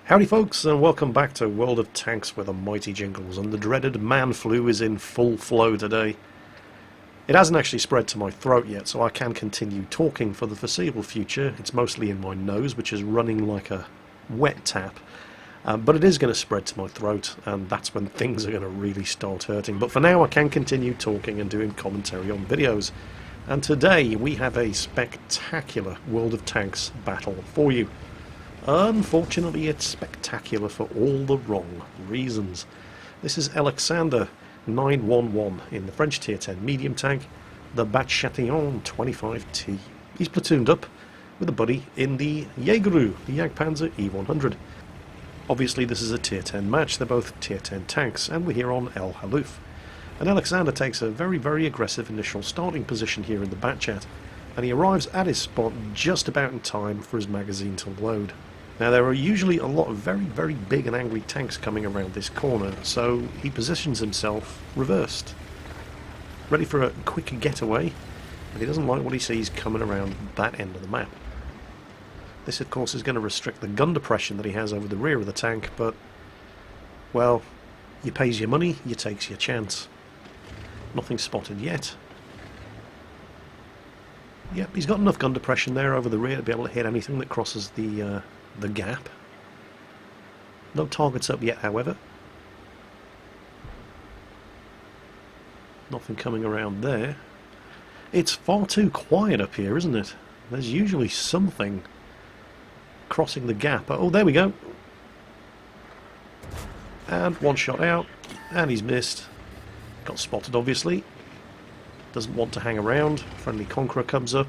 Howdy folks, and welcome back to World of Tanks with the mighty Jingles, and the dreaded man flu is in full flow today. It hasn't actually spread to my throat yet, so I can continue talking for the foreseeable future. It's mostly in my nose, which is running like a wet tap, but it is going to spread to my throat, and that's when things are going to really start hurting. But for now I can continue talking and doing commentary on videos, and today we have a spectacular World of Tanks battle for you. Unfortunately, it's spectacular for all the wrong reasons. This is Elacsander911 in the French Tier 10 medium tank, the BatChat 25T. He's platooned up with a buddy in the Jägeru, the Jagdpanzer E100. Obviously, this is a Tier 10 match. They're both Tier 10 tanks, and we're here on El Halluf. And Elacsander takes a very aggressive initial starting position here in the BatChat, and he arrives at his spot just about in time for his magazine to load. Now, there are usually a lot of very big and angry tanks coming around this corner, so he positions himself reversed, ready for a quick getaway, and he doesn't like what he sees coming around that end of the map. This, of course, is going to restrict the gun depression that he has over the rear of the tank, but, well, you pays your money, you takes your chance. Nothing spotted yet. Yep, he's got enough gun depression there over the rear to be able to hit anything that crosses the gap. No targets up yet, however. Nothing coming around there. It's far too quiet up here, isn't it? There's usually something crossing the gap. Oh, there we go. And one shot out, and he's missed. Got spotted, obviously. Doesn't want to hang around. Friendly Conqueror comes up,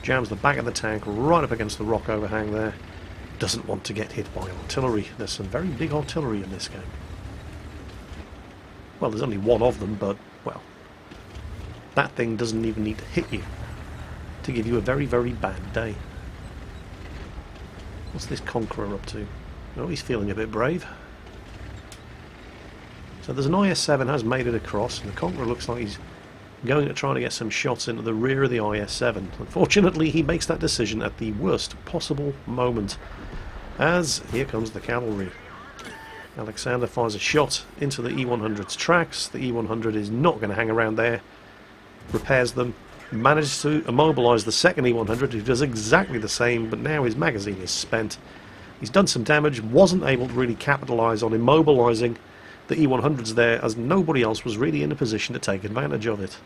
jams the back of the tank right up against the rock overhang there. Doesn't want to get hit by artillery. There's some very big artillery in this game. Well, there's only one of them, but, well, that thing doesn't even need to hit you to give you a very bad day. What's this Conqueror up to? Oh, he's feeling a bit brave. So there's an IS-7 has made it across, and the Conqueror looks like he's going to try to get some shots into the rear of the IS-7. Unfortunately, he makes that decision at the worst possible moment, as here comes the cavalry. Elacsander fires a shot into the E100's tracks. The E100 is not going to hang around there. Repairs them. Manages to immobilise the second E100, who does exactly the same, but now his magazine is spent. He's done some damage, wasn't able to really capitalise on immobilising the E100's there, as nobody else was really in a position to take advantage of it.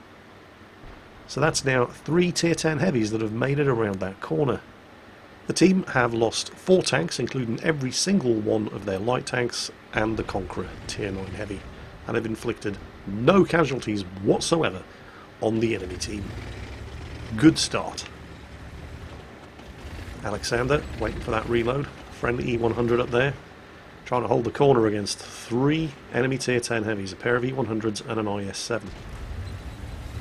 So that's now 3 Tier 10 heavies that have made it around that corner. The team have lost 4 tanks, including every single one of their light tanks and the Conqueror Tier 9 heavy, and have inflicted no casualties whatsoever on the enemy team. Good start. Elacsander waiting for that reload. Friendly E100 up there, trying to hold the corner against 3 enemy Tier 10 heavies, a pair of E100s and an IS-7.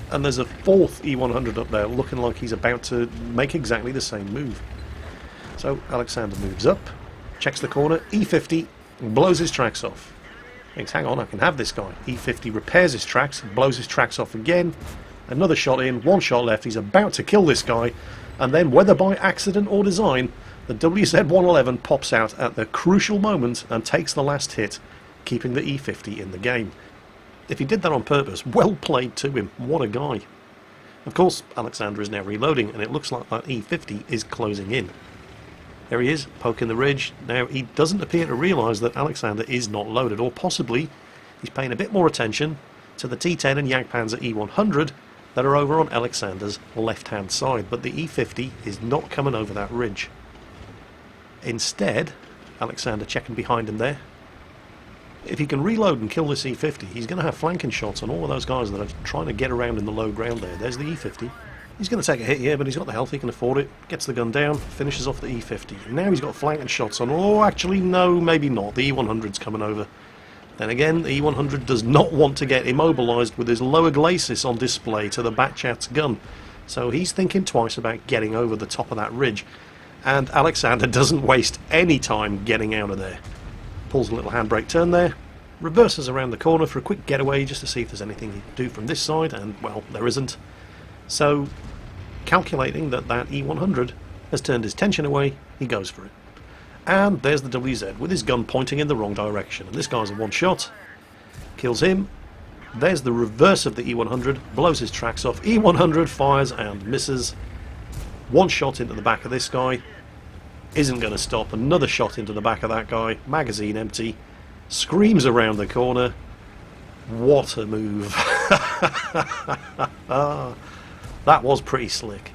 And there's a 4th E100 up there looking like he's about to make exactly the same move. So Elacsander moves up, checks the corner, E50, blows his tracks off. Thinks, hang on, I can have this guy. E50 repairs his tracks, blows his tracks off again. Another shot in, 1 shot left, he's about to kill this guy, and then, whether by accident or design, the WZ-111 pops out at the crucial moment and takes the last hit, keeping the E50 in the game. If he did that on purpose, well played to him. What a guy. Of course, Elacsander is now reloading, and it looks like that E50 is closing in. There he is, poking the ridge. Now, he doesn't appear to realise that Elacsander is not loaded, or possibly he's paying a bit more attention to the T10 and Jagdpanzer E100 that are over on Elacsander's left-hand side, but the E50 is not coming over that ridge. Instead, Elacsander checking behind him there. If he can reload and kill this E50, he's going to have flanking shots on all of those guys that are trying to get around in the low ground there. There's the E50. He's going to take a hit here, but he's got the health, he can afford it. Gets the gun down, finishes off the E50. And now he's got flanking shots on. Oh, actually, no, maybe not. The E100's coming over. Then again, the E100 does not want to get immobilised with his lower glacis on display to the BatChat's gun. So he's thinking twice about getting over the top of that ridge. And Elacsander doesn't waste any time getting out of there. Pulls a little handbrake turn there, reverses around the corner for a quick getaway just to see if there's anything he can do from this side, and, well, there isn't. So, calculating that that E100 has turned his tension away, he goes for it. And there's the WZ with his gun pointing in the wrong direction. And this guy's a one-shot. Kills him. There's the reverse of the E100. Blows his tracks off. E100 fires and misses. One shot into the back of this guy. Isn't going to stop. Another shot into the back of that guy. Magazine empty. Screams around the corner. What a move. That was pretty slick.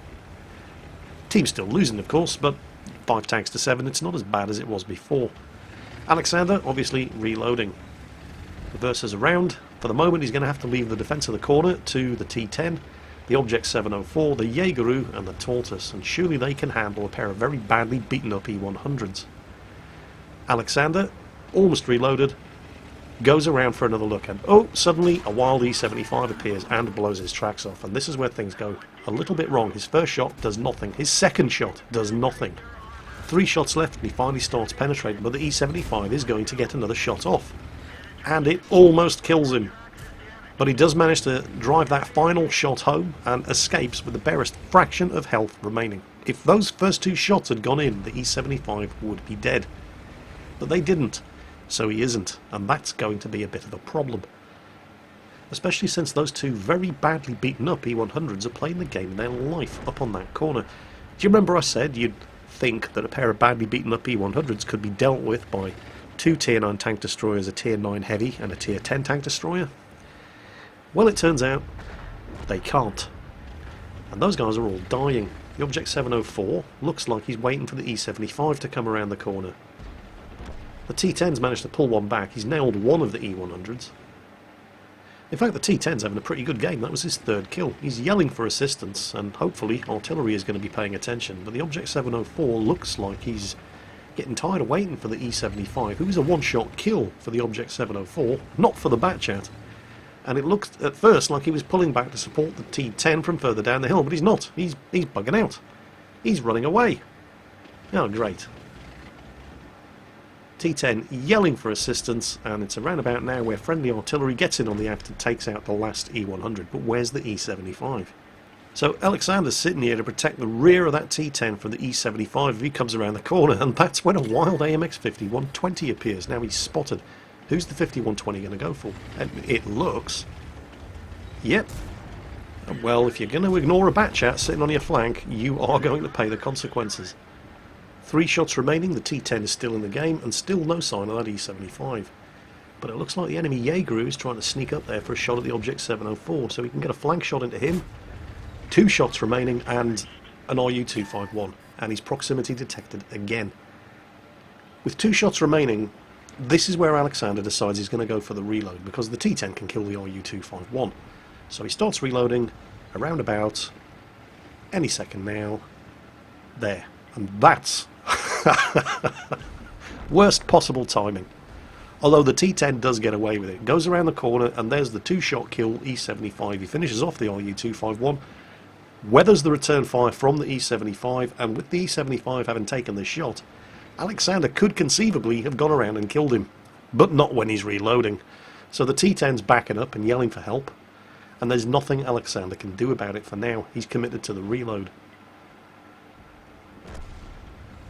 Team's still losing, of course, but 5 tanks to 7, it's not as bad as it was before. Alexander, obviously, reloading. Reverses around. For the moment, he's going to have to leave the defence of the corner to the T10, the Object 704, the Jaegeru, and the Tortoise, and surely they can handle a pair of very badly beaten up E100s. Alexander, almost reloaded, goes around for another look, and oh, suddenly a wild E75 appears and blows his tracks off, and this is where things go a little bit wrong. His first shot does nothing, his second shot does nothing. 3 shots left and he finally starts penetrating, but the E75 is going to get another shot off, and it almost kills him. But he does manage to drive that final shot home and escapes with the barest fraction of health remaining. If those first 2 shots had gone in, the E75 would be dead. But they didn't. So he isn't, and that's going to be a bit of a problem. Especially since those 2 very badly beaten up E100s are playing the game of their life up on that corner. Do you remember I said you'd think that a pair of badly beaten up E100s could be dealt with by 2 tier 9 tank destroyers, a tier 9 heavy and a tier 10 tank destroyer? Well, it turns out they can't. And those guys are all dying. The Object 704 looks like he's waiting for the E75 to come around the corner. The T10's managed to pull one back. He's nailed one of the E100s. In fact, the T10's having a pretty good game. That was his 3rd kill. He's yelling for assistance, and hopefully artillery is going to be paying attention. But the Object 704 looks like he's getting tired of waiting for the E75, who is a one-shot kill for the Object 704, not for the BatChat. And it looked at first like he was pulling back to support the T10 from further down the hill, but he's not. He's bugging out. He's running away. Oh, great. T10 yelling for assistance, and it's around about now where friendly artillery gets in on the act and takes out the last E100. But where's the E75? So Alexander's sitting here to protect the rear of that T10 from the E75 if he comes around the corner, and that's when a wild AMX 5120 appears. Now he's spotted. Who's the 5120 going to go for? And it looks... Yep. Well, if you're going to ignore a BatChat sitting on your flank, you are going to pay the consequences. 3 shots remaining, the T10 is still in the game, and still no sign of that E75. But it looks like the enemy Jaegeru is trying to sneak up there for a shot at the Object 704, so he can get a flank shot into him. 2 shots remaining, and an RU-251, and his proximity detected again. With 2 shots remaining, this is where Alexander decides he's going to go for the reload, because the T10 can kill the RU-251. So he starts reloading around about any second now. There. And that's worst possible timing. Although the T10 does get away with it. Goes around the corner, and there's the 2-shot kill E75. He finishes off the RU-251, weathers the return fire from the E75, and with the E75 having taken this shot, Alexander could conceivably have gone around and killed him. But not when he's reloading. So the T10's backing up and yelling for help, and there's nothing Alexander can do about it for now. He's committed to the reload.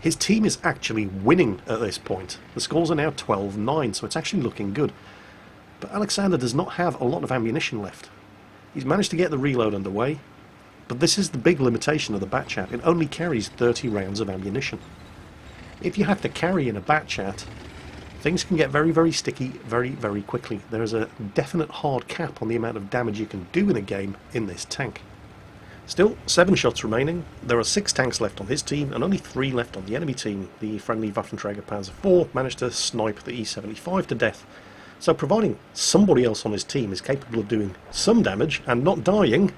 His team is actually winning at this point. The scores are now 12-9, so it's actually looking good. But Alexander does not have a lot of ammunition left. He's managed to get the reload underway, but this is the big limitation of the BatChat. It only carries 30 rounds of ammunition. If you have to carry in a BatChat, things can get very, very sticky very, very quickly. There is a definite hard cap on the amount of damage you can do in a game in this tank. Still, 7 shots remaining. There are 6 tanks left on his team and only 3 left on the enemy team. The friendly Waffenträger Panzer IV managed to snipe the E75 to death. So providing somebody else on his team is capable of doing some damage and not dying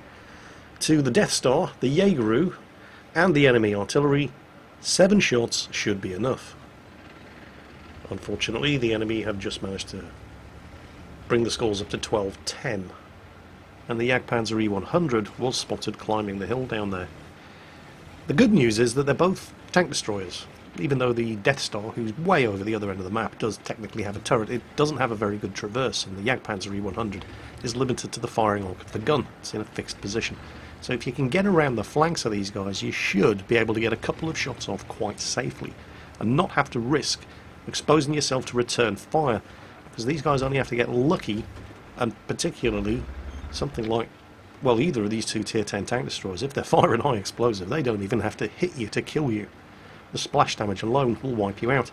to the Death Star, the Jaegeru, and the enemy artillery, 7 shots should be enough. Unfortunately, the enemy have just managed to bring the scores up to 12-10. And the Jagdpanzer E100 was spotted climbing the hill down there. The good news is that they're both tank destroyers. Even though the Death Star, who's way over the other end of the map, does technically have a turret, it doesn't have a very good traverse, and the Jagdpanzer E100 is limited to the firing arc of the gun. It's in a fixed position. So if you can get around the flanks of these guys, you should be able to get a couple of shots off quite safely. and not have to risk exposing yourself to return fire, because these guys only have to get lucky, and particularly something like, well, either of these two tier 10 tank destroyers, if they're firing high explosive, they don't even have to hit you to kill you. The splash damage alone will wipe you out.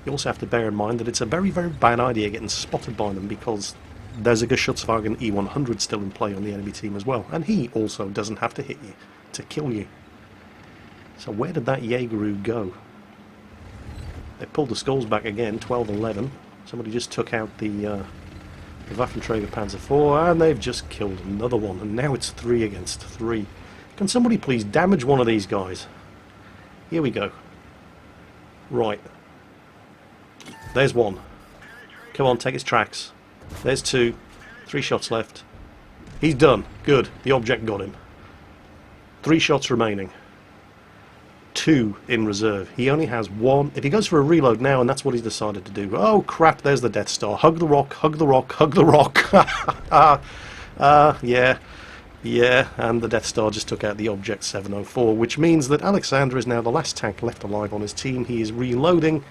You also have to bear in mind that it's a very, very bad idea getting spotted by them, because there's a Geschützwagen E100 still in play on the enemy team as well, and he also doesn't have to hit you to kill you. So where did that Jägeru go? They pulled the skulls back again, 12-11. Somebody just took out the Waffenträger Panzer IV, and they've just killed another one, and now it's 3 against 3. Can somebody please damage one of these guys? Here we go. Right. There's one. Come on, take his tracks. There's 2. 3 shots left. He's done. Good. The object got him. 3 shots remaining. 2 in reserve. He only has 1. If he goes for a reload now, and that's what he's decided to do. Oh crap, there's the Death Star. Hug the rock, hug the rock, hug the rock. Yeah, and the Death Star just took out the Object 704, which means that Elacsander is now the last tank left alive on his team. He is reloading,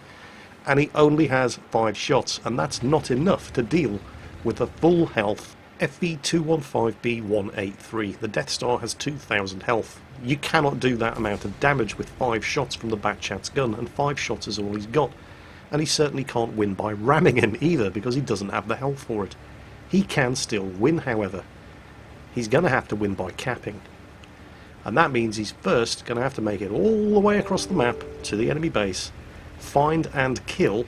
and he only has 5 shots, and that's not enough to deal with the full health FV215B183. The Death Star has 2,000 health. You cannot do that amount of damage with 5 shots from the BatChat's gun, and 5 shots is all he's got. And he certainly can't win by ramming him either, because he doesn't have the health for it. He can still win, however. He's going to have to win by capping. And that means he's first going to have to make it all the way across the map to the enemy base, find and kill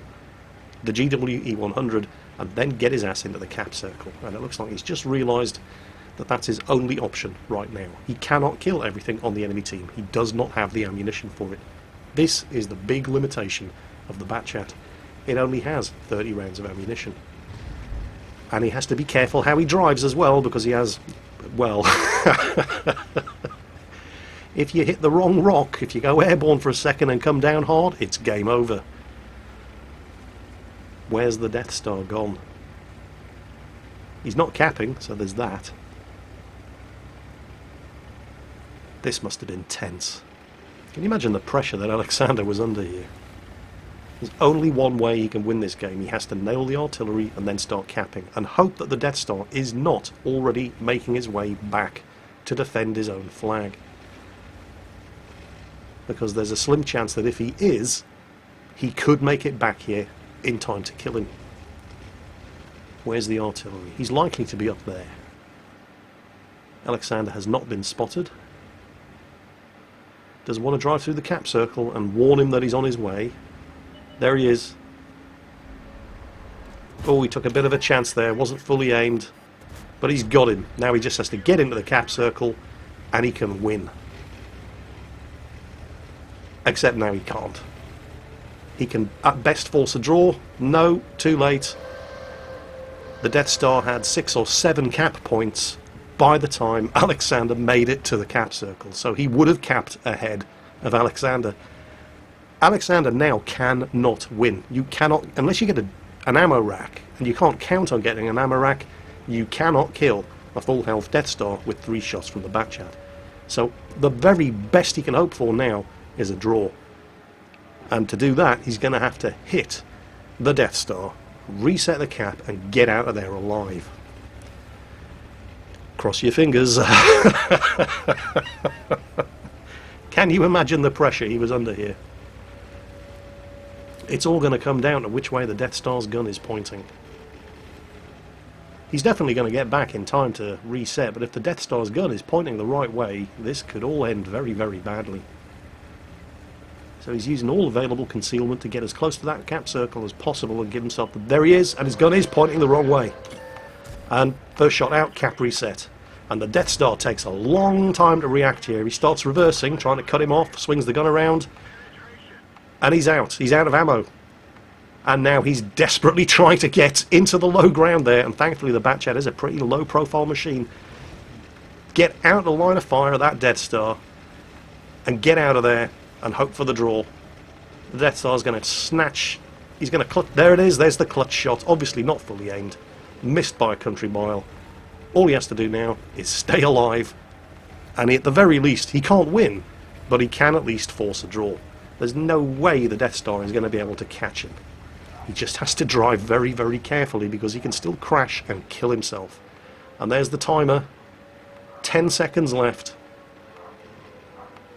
the GWE-100, and then get his ass into the cap circle. And it looks like he's just realised that that's his only option right now. He cannot kill everything on the enemy team. He does not have the ammunition for it. This is the big limitation of the BatChat. It only has 30 rounds of ammunition. And he has to be careful how he drives as well, because he has, well, if you hit the wrong rock, if you go airborne for a second and come down hard, it's game over. Where's the Death Star gone? He's not capping, so there's that. This must have been tense. Can you imagine the pressure that Elacsander was under here? There's only one way he can win this game. He has to nail the artillery and then start capping, and hope that the Death Star is not already making his way back to defend his own flag. Because there's a slim chance that if he is, he could make it back here in time to kill him. Where's the artillery? He's likely to be up there. Elacsander has not been spotted. Does want to drive through the cap circle and warn him that he's on his way. There he is. Oh, he took a bit of a chance there, wasn't fully aimed, but he's got him. Now he just has to get into the cap circle and he can win. Except now he can't. He can at best force a draw. No, too late. The Death Star had 6 or 7 cap points by the time Elacsander made it to the cap circle, so he would have capped ahead of Elacsander. Elacsander now cannot win. You cannot, unless you get an ammo rack, and you can't count on getting an ammo rack, you cannot kill a full health Death Star with 3 shots from the BatChat. So the very best he can hope for now is a draw. And to do that, he's going to have to hit the Death Star, reset the cap, and get out of there alive. Cross your fingers. Can you imagine the pressure he was under here? It's all going to come down to which way the Death Star's gun is pointing. He's definitely going to get back in time to reset, but if the Death Star's gun is pointing the right way, this could all end very, very badly. So he's using all available concealment to get as close to that cap circle as possible and give himself the... There he is, and his gun is pointing the wrong way. And first shot out, cap reset. And the Death Star takes a long time to react here. He starts reversing, trying to cut him off, swings the gun around, and he's out. He's out of ammo. And now he's desperately trying to get into the low ground there, and thankfully the BatChat is a pretty low-profile machine. Get out of the line of fire of that Death Star, and get out of there, and hope for the draw. The Death Star's going to snatch... He's going to clutch... There it is, there's the clutch shot. Obviously not fully aimed. Missed by a country mile. All he has to do now is stay alive, and at the very least, he can't win, but he can at least force a draw. There's no way the Death Star is going to be able to catch him. He just has to drive very, very carefully because he can still crash and kill himself. And there's the timer. 10 seconds left.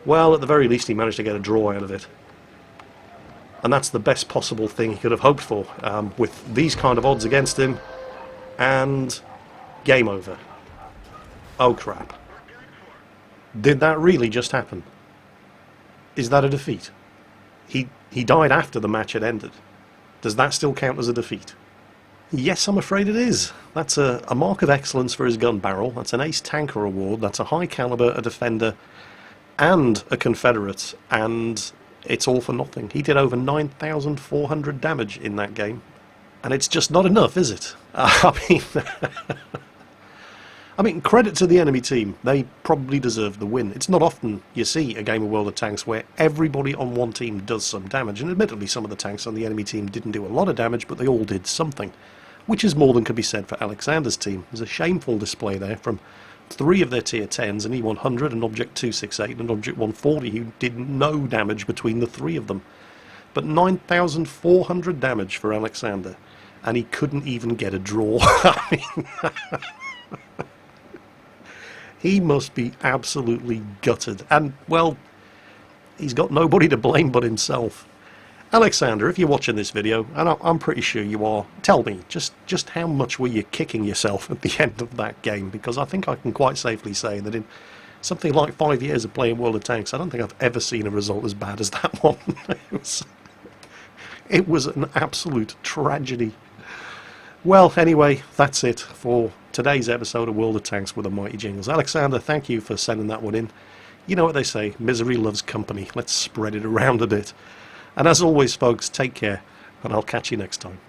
Well, at the very least he managed to get a draw out of it. And that's the best possible thing he could have hoped for, with these kind of odds against him. And game over. Oh crap. Did that really just happen? Is that a defeat? He died after the match had ended. Does that still count as a defeat? Yes, I'm afraid it is. That's a mark of excellence for his gun barrel. That's an Ace Tanker award. That's a high caliber, a Defender, and a Confederate. And it's all for nothing. He did over 9,400 damage in that game. And it's just not enough, is it? I mean, credit to the enemy team. They probably deserve the win. It's not often you see a game of World of Tanks where everybody on one team does some damage. And admittedly, some of the tanks on the enemy team didn't do a lot of damage, but they all did something. Which is more than could be said for Alexander's team. There's a shameful display there from 3 of their tier 10s, an E100, an Object 268, and an Object 140, who did no damage between the 3 of them. But 9,400 damage for Alexander, and he couldn't even get a draw. I mean, he must be absolutely gutted. And, well, he's got nobody to blame but himself. Alexander, if you're watching this video, and I'm pretty sure you are, tell me, just how much were you kicking yourself at the end of that game? Because I think I can quite safely say that in something like 5 years of playing World of Tanks, I don't think I've ever seen a result as bad as that one. It was an absolute tragedy. Well, anyway, that's it for today's episode of World of Tanks with the Mighty Jingles. Alexander, thank you for sending that one in. You know what they say, misery loves company. Let's spread it around a bit. And as always, folks, take care, and I'll catch you next time.